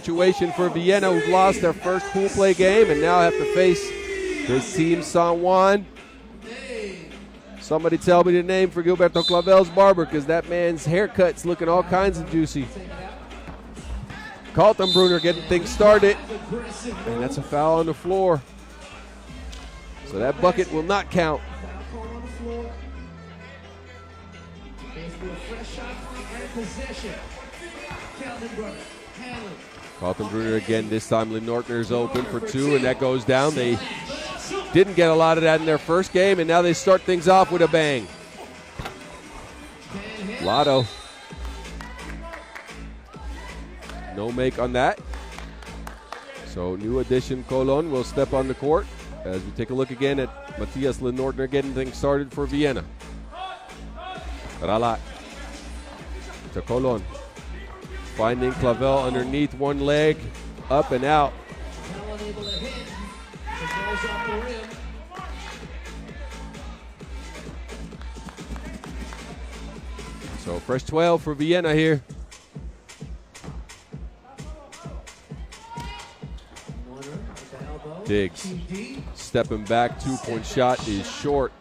situation for Vienna, who've lost their first pool play game and now have to face this team, San Juan. Somebody tell me the name for Gilberto Clavel's barber, because that man's haircut's looking all kinds of juicy. Kaltenbrunner getting things started, and that's a foul on the floor. So that bucket will not count. Kaltenbrunner again, this time Lenortner's open for two, and that goes down. They didn't get a lot of that in their first game, and now they start things off with a bang. Lotto. No make on that. So new addition Colon will step on the court as we take a look again at Matthias Lenortner getting things started for Vienna. Ralat to Colon. Finding Clavel underneath one leg, up and out. So fresh 12 for Vienna here. Diggs stepping back, two-point shot is short,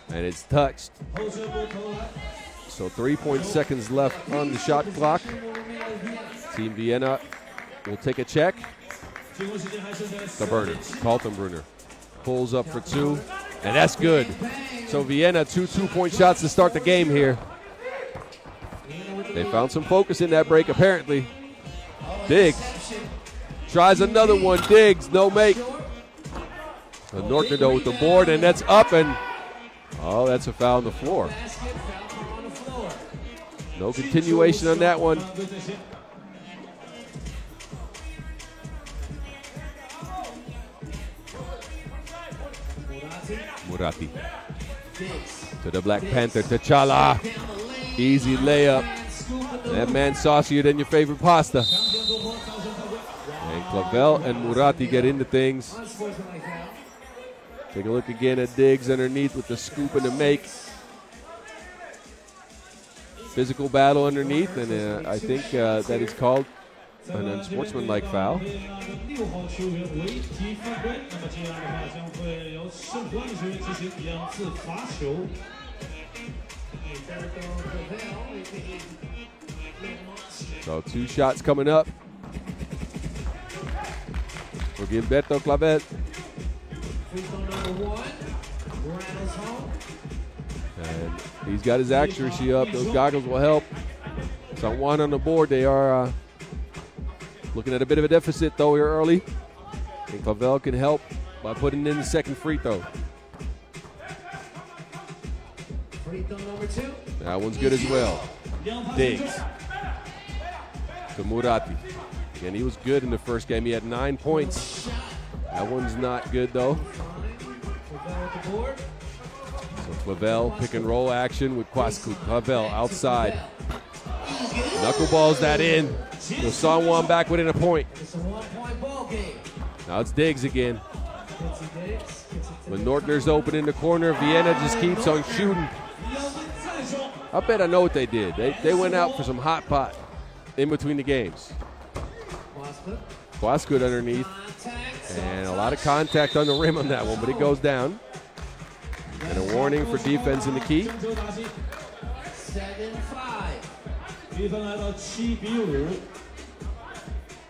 and it's touched. So 3 seconds left on the shot clock. Team Vienna will take a check. The burner, Kaltenbrunner, pulls up for two, and that's good. So Vienna, two-point shots to start the game here. They found some focus in that break, apparently. Diggs tries another one. Diggs, no make. Nortner though with the board, and that's up, and oh, that's a foul on the floor. No continuation on that one. Murati to the Black Panther, T'Challa. Easy layup. That man saucier than your favorite pasta. And Clavel and Murati get into things. Take a look again at Diggs underneath with the scoop and the make. Physical battle underneath, and I think that is called an unsportsmanlike foul. So two shots coming up for Gilberto Clavel. And he's got his accuracy up. Those goggles will help. San Juan on the board. They are looking at a bit of a deficit, though, here early. And Clavel can help by putting in the second free throw. That one's good as well. Diggs to Murati. Again, he was good in the first game. He had 9 points. That one's not good, though. So Clavel, pick and roll action with Kwasku. Clavel outside. Knuckleballs that in. So San Juan back within a point. Now it's Diggs again. When Nortner's open in the corner, Vienna just keeps on shooting. I bet I know what they did. They went out for some hot pot in between the games. Kwasku underneath. And a lot of contact on the rim on that one, but it goes down. And a warning for defense in the key.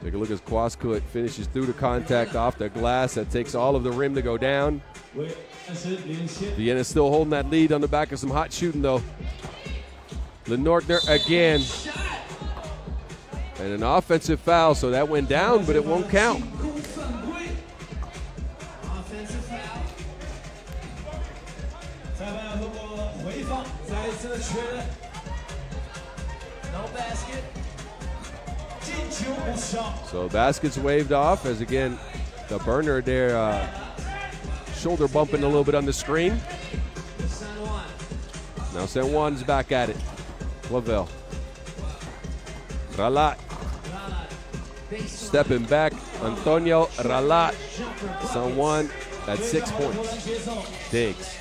Take a look as Kwasku finishes through the contact off the glass. That takes all of the rim to go down. Vienna's still holding that lead on the back of some hot shooting, though. Lenortner again. And an offensive foul, so that went down, but it won't count. So basket's waved off as, again, the burner there shoulder bumping a little bit on the screen. Now San Juan's back at it. Clavel. Ralat. Stepping back. Antonio Ralat. San Juan at 6 points. Diggs.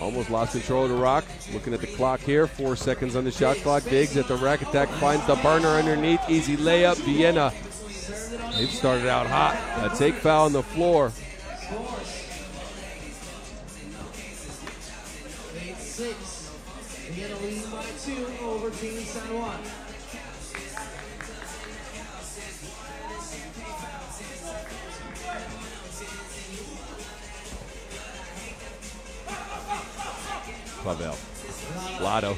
Almost lost control of the rock. Looking at the clock here, 4 seconds on the shot clock. Diggs at the rack attack, finds the burner underneath. Easy layup. Vienna. They've started out hot. A take foul on the floor. 8-6. Vienna leading by 2 over Team San Juan. Clavel. Lotto.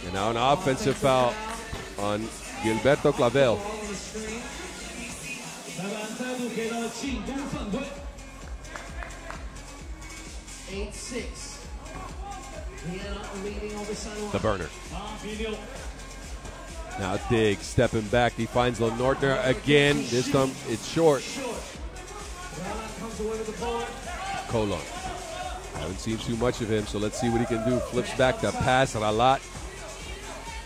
And now an offensive foul on Gilberto Clavel. 8-6. Vienna leading over San Juan. The burner. Now Diggs stepping back. He finds Lenortner again. This time it's short. Colon. Haven't seen too much of him, so let's see what he can do. Flips back to pass. Ralat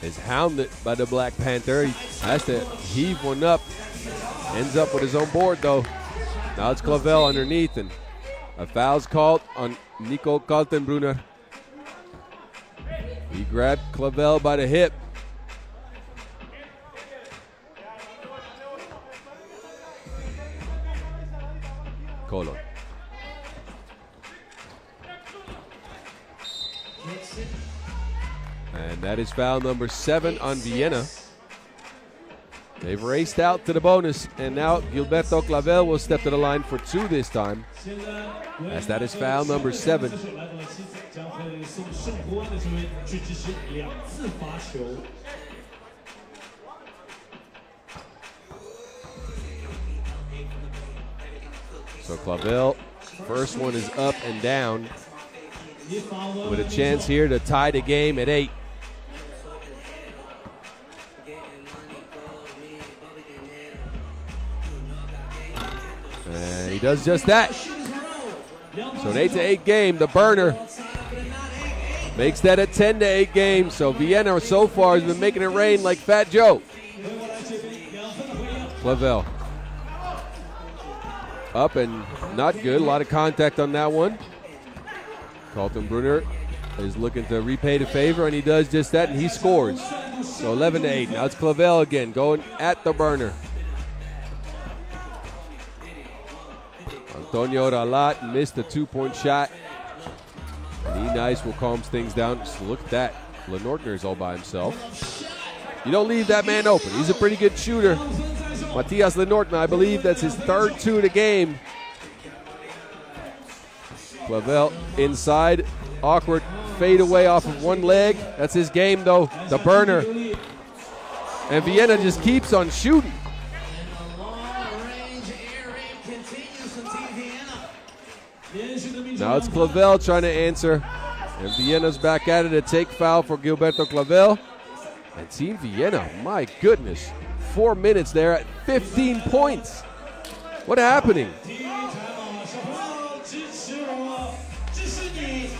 is hounded by the Black Panther. He has to heave one up. Ends up with his own board, though. Now it's Clavel underneath, and a foul's called on Nico Kaltenbrunner. He grabbed Clavel by the hip. Colon. And that is foul number 7 on Vienna. They've raced out to the bonus, and now Gilberto Clavel will step to the line for 2 this time, as that is foul number 7. So Clavel, first one is up and down, with a chance here to tie the game at 8. And he does just that. So an 8-8 game. The burner makes that a 10-8 game. So Vienna so far has been making it rain like Fat Joe. Clavel. Up and not good. A lot of contact on that one. Kaltenbrunner is looking to repay the favor, and he does just that, and he scores. So 11-8. Now it's Clavel again, going at the burner. Antonio Ralat missed a 2-point shot. And nice will calm things down. Just look at that. Lenortner is all by himself. You don't leave that man open. He's a pretty good shooter. Matias Lenortner, I believe that's his 3rd 2 of the game. Clavel inside. Awkward fade away off of one leg. That's his game, though. The burner. And Vienna just keeps on shooting. Now it's Clavel trying to answer. And Vienna's back at it. A take foul for Gilberto Clavel. And Team Vienna, my goodness. 4 minutes there at 15 points. What happening?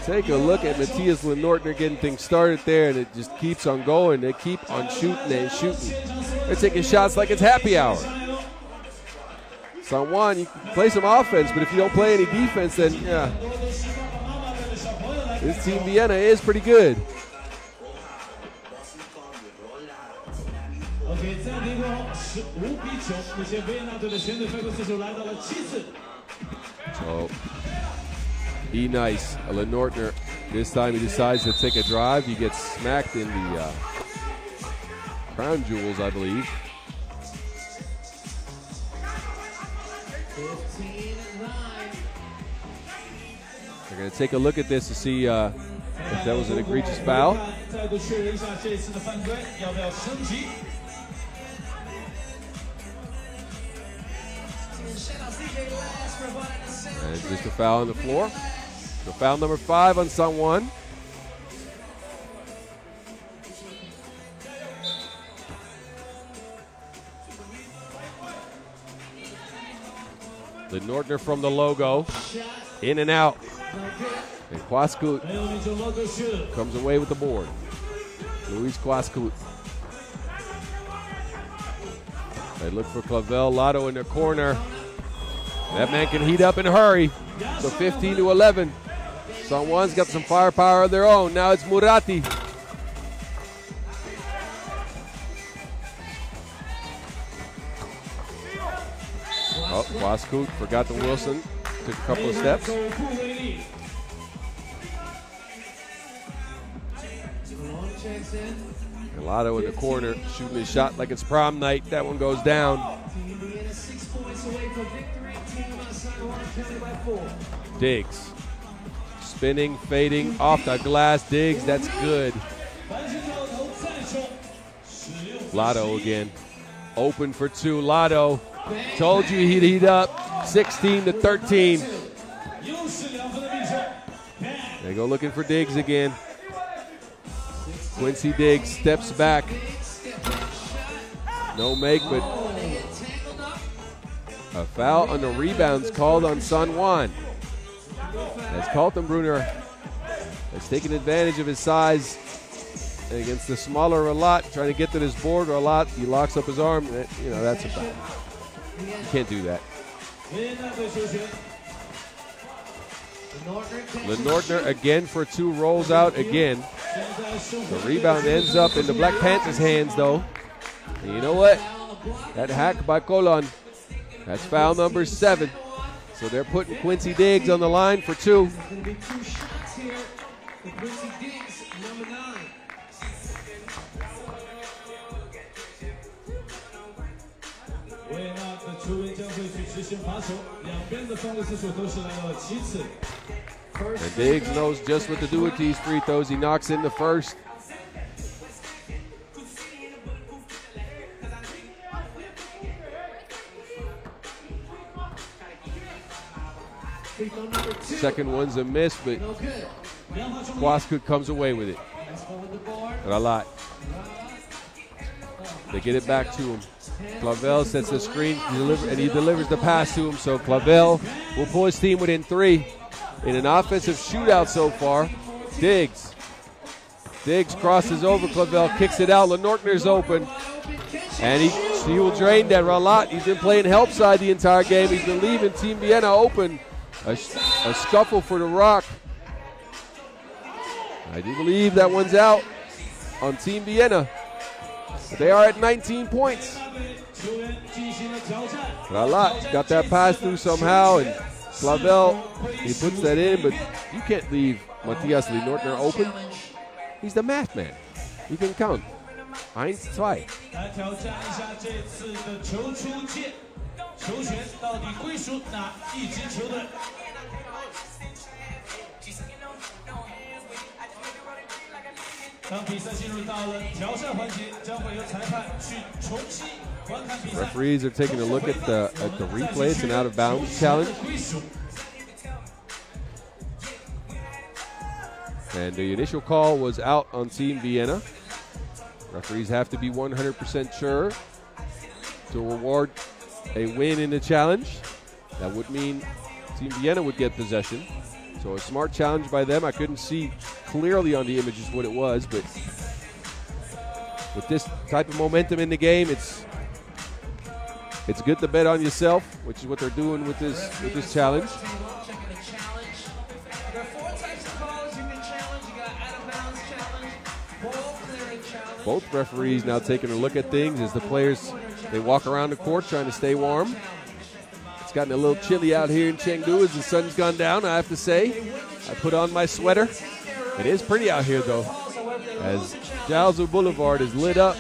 Take a look at Matias Lenortner getting things started there, and it just keeps on going. They keep on shooting and shooting. They're taking shots like it's happy hour. San Juan, you can play some offense, but if you don't play any defense, then yeah. This Team Vienna is pretty good. So, nice. Lenortner, this time he decides to take a drive. He gets smacked in the crown jewels, I believe. 15-9. They're going to take a look at this to see if that was an egregious foul. And just a foul on the floor. So foul number 5 on San Juan. Lenortner from the logo. In and out. And Quascut comes away with the board. Luis Quascut. They look for Clavel. Lotto in the corner. That man can heat up and hurry. So 15-11. San Juan's got some firepower of their own. Now it's Murati. Oh, Waskut forgot the Wilson. Took a couple of steps. Lotto in the corner, shooting his shot like it's prom night. That one goes down. Diggs. Spinning, fading, off the glass. Diggs, that's good. Lotto again. Open for two. Lotto. Told you he'd heat up. 16-13. They go looking for Diggs again. Quincy Diggs steps back. No make, but a foul on the rebounds called on San Juan. As Kaltenbrunner has taken advantage of his size against the smaller Ralat, trying to get to this board. Ralat, he locks up his arm. You know, that's a foul. You can't do that. Lenortner again for two, rolls out again. The rebound ends up in the Black Panthers' hands, though. And you know what? That hack by Colon, that's foul number 7. So they're putting Quincy Diggs on the line for two. There's going to be 2 shots here for Quincy Diggs, number 9. And Diggs knows just what to do with these free throws. He knocks in the first. Second one's a miss, but Waskut comes away with it. Ralat. They get it back to him. Clavel sets the screen, and he delivers the pass to him. So Clavel will pull his team within 3 in an offensive shootout so far. Diggs crosses over Clavel, kicks it out. Lenortner's open, and he will drain that. Ralat, he's been playing help side the entire game. He's been leaving Team Vienna open. A scuffle for the Rock. I do believe that one's out on Team Vienna. They are at 19 points. Ralat got that pass through somehow, and Clavel, he puts that in, but you can't leave Matthias Lenortner open. He's the math man. He can count. 1, 2. Referees are taking a look at the replay. It's an out of bounds challenge. And the initial call was out on Team Vienna. Referees have to be 100% sure to reward a win in the challenge. That would mean Team Vienna would get possession. So a smart challenge by them. I couldn't see clearly on the images what it was, but with this type of momentum in the game, it's good to bet on yourself, which is what they're doing with this challenge. There are 4 types of calls you can challenge. You got out of bounds challenge, ball clearing challenge. Both referees now taking a look at things as the players, they walk around the court trying to stay warm. It's gotten a little chilly out here in Chengdu as the sun's gone down, I have to say. I put on my sweater. It is pretty out here, though, as Jiaozu Boulevard is lit up,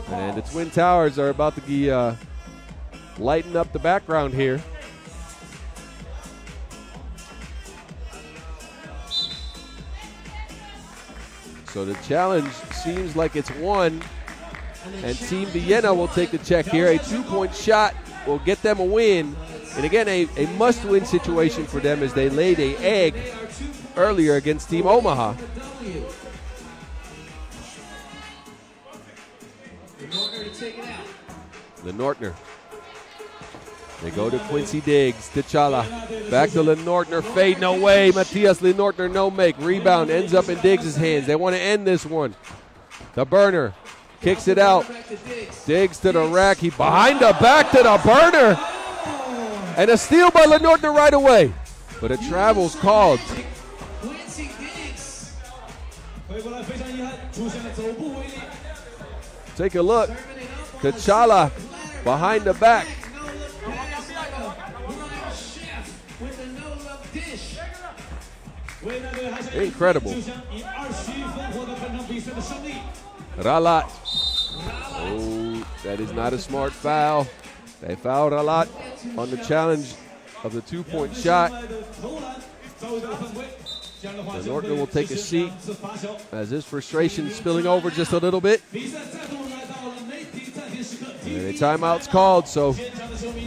and the Twin Towers are about to be lighting up the background here. So the challenge seems like it's won, and Team Vienna will take the check here. A 2-point shot will get them a win. And again, a must-win situation for them as they laid an egg earlier against Team Omaha. Lenortner. They go to Quincy Diggs, T'Challa. Back to Lenortner, fade, no way. Matthias Lenortner, no make. Rebound ends up in Diggs' hands. They want to end this one. The burner kicks it out. Diggs to the rack. He behind the back to the burner. And a steal by Lenortner right away. But a travel's called. Take a look. T'Challa behind the back. Incredible. Ralat. Oh, that is not a smart foul. They fouled Ralat on the challenge of the 2-point shot. The Nortner will take a seat as his frustration is spilling over just a little bit. And a timeout's called, so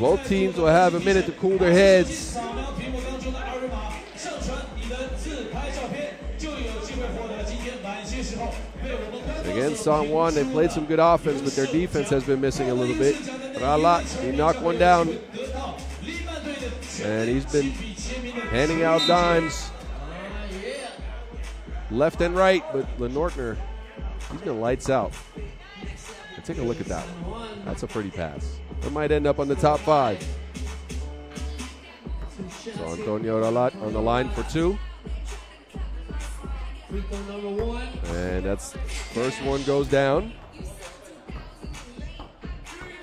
both teams will have a minute to cool their heads. Against Juan, they played some good offense, but their defense has been missing a little bit. Ralat, he knocked one down, and he's been handing out dimes left and right, but Nortner, he's been lights out. And take a look at that one. That's a pretty pass. It might end up on the top 5. So Antonio Ralat on the line for 2. And that's first one goes down.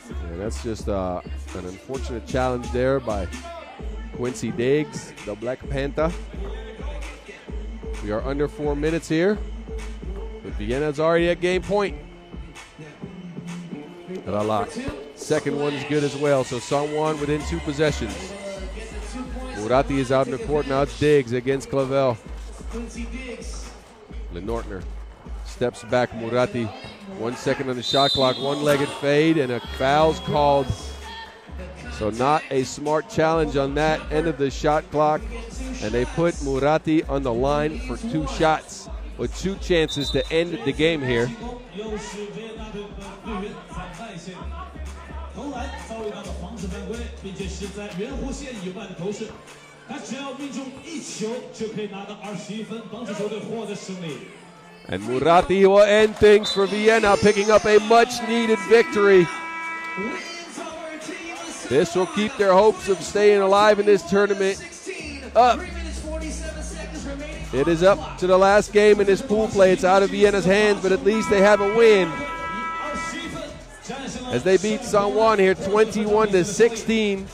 And that's just an unfortunate challenge there by Quincy Diggs, the Black Panther. We are under 4 minutes here, but Vienna's already at game point. Ralat. Second one is good as well, so Juan within 2 possessions. Mourati is out in the court, now it's Diggs against Clavel. Nortner steps back, Mourati. 1 second on the shot clock, one-legged fade, and a foul's called. So not a smart challenge on that end of the shot clock. And they put Mourati on the line for 2 shots with 2 chances to end the game here. And Mourati will end things for Vienna, picking up a much-needed victory. This will keep their hopes of staying alive in this tournament up. It is up to the last game in this pool play. It's out of Vienna's hands, but at least they have a win as they beat Juan here 21-16.